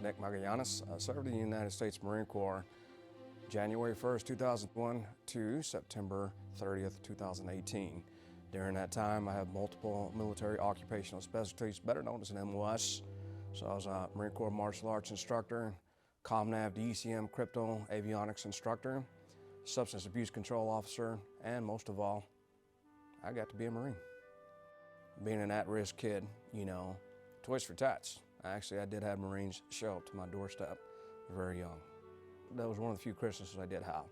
Nic Magallanes. I served in the United States Marine Corps January 1st, 2001 to September 30th, 2018. During that time, I have multiple military occupational specialties, better known as an MOS. So I was a Marine Corps martial arts instructor, ComNav, DECM, crypto, avionics instructor, substance abuse control officer, and most of all, I got to be a Marine. Being an at-risk kid, you know, toys for tats. I did have Marines show up to my doorstep very young. That was one of the few Christmases I did have.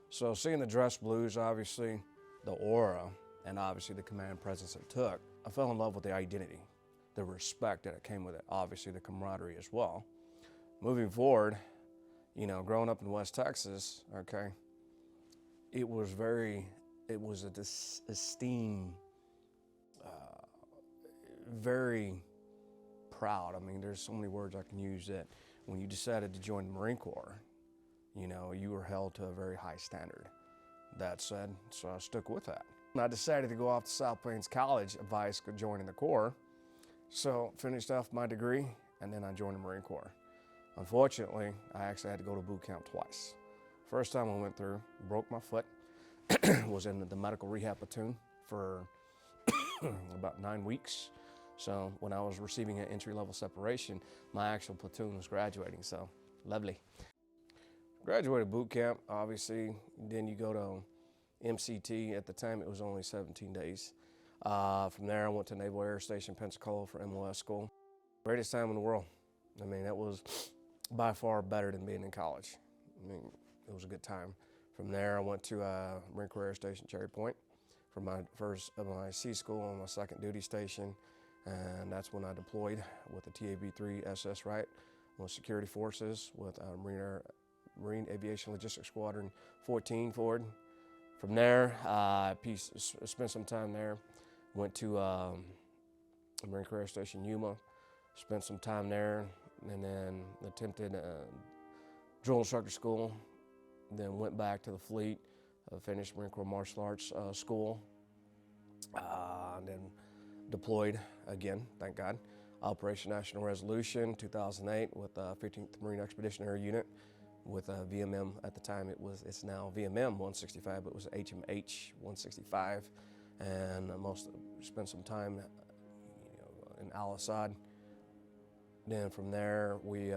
So seeing the dress blues, obviously, the aura, and obviously the command presence it took, I fell in love with the identity, the respect that it came with it, obviously the camaraderie as well. Moving forward, you know, growing up in West Texas, okay, it was a esteemed, very proud. I mean, there's so many words I can use that when you decided to join the Marine Corps, you know, you were held to a very high standard. That said, so I stuck with that. And I decided to go off to South Plains College, advice could join in the Corps. So finished off my degree, and then I joined the Marine Corps. Unfortunately, I actually had to go to boot camp twice. First time I went through, broke my foot, was in the medical rehab platoon for about 9 weeks. So when I was receiving an entry-level separation, my actual platoon was graduating, so lovely. Graduated boot camp, obviously, then you go to MCT. At the time, it was only 17 days. From there, I went to Naval Air Station, Pensacola for MOS school. Greatest time in the world. I mean, that was by far better than being in college. I mean, it was a good time. From there, I went to Marine Corps Air Station, Cherry Point, for my first MIC school and my second duty station. And that's when I deployed with the TAB-3 SS Wright, with security forces with Marine Aviation Logistics Squadron 14 Forward. From there, I spent some time there. Went to Marine Corps Air Station Yuma, spent some time there, and then attempted drill instructor school. Then went back to the fleet, finished Marine Corps Martial Arts School, and then deployed again, thank God. Operation National Resolution 2008 with 15th Marine Expeditionary Unit with VMM. At the time it's now VMM 165, but it was HMH 165. And spent some time in Al Asad. Then from there we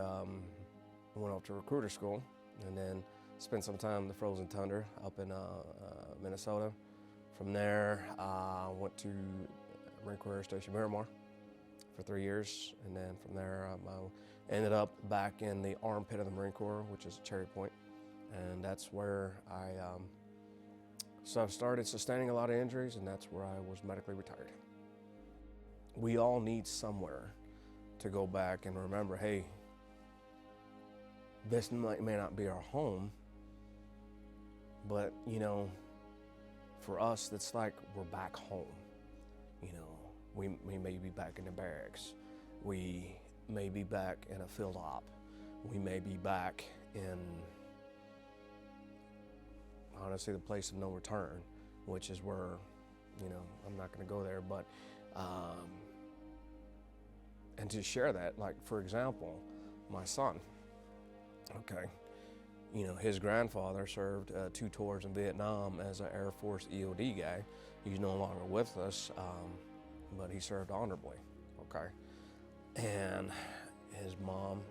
went off to recruiter school, and then spent some time in the frozen tundra up in Minnesota. From there went to Marine Corps Air Station Miramar for 3 years, and then from there I ended up back in the armpit of the Marine Corps, which is Cherry Point, and that's where so I've started sustaining a lot of injuries, and that's where I was medically retired. We all need somewhere to go back and remember, hey, this may not be our home, but you know, for us, it's like we're back home. You know, we may be back in the barracks. We may be back in a field op. We may be back in, honestly, the place of no return, which is where, you know, I'm not going to go there, but, and to share that, like, for example, my son, okay, you know, his grandfather served 2 tours in Vietnam as an Air Force EOD guy. He's no longer with us, but he served honorably, okay? And his mom,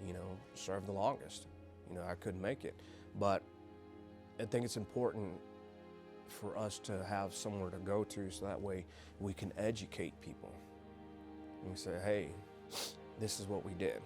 you know, served the longest. You know, I couldn't make it. But I think it's important for us to have somewhere to go to so that way we can educate people. And we say, hey, this is what we did.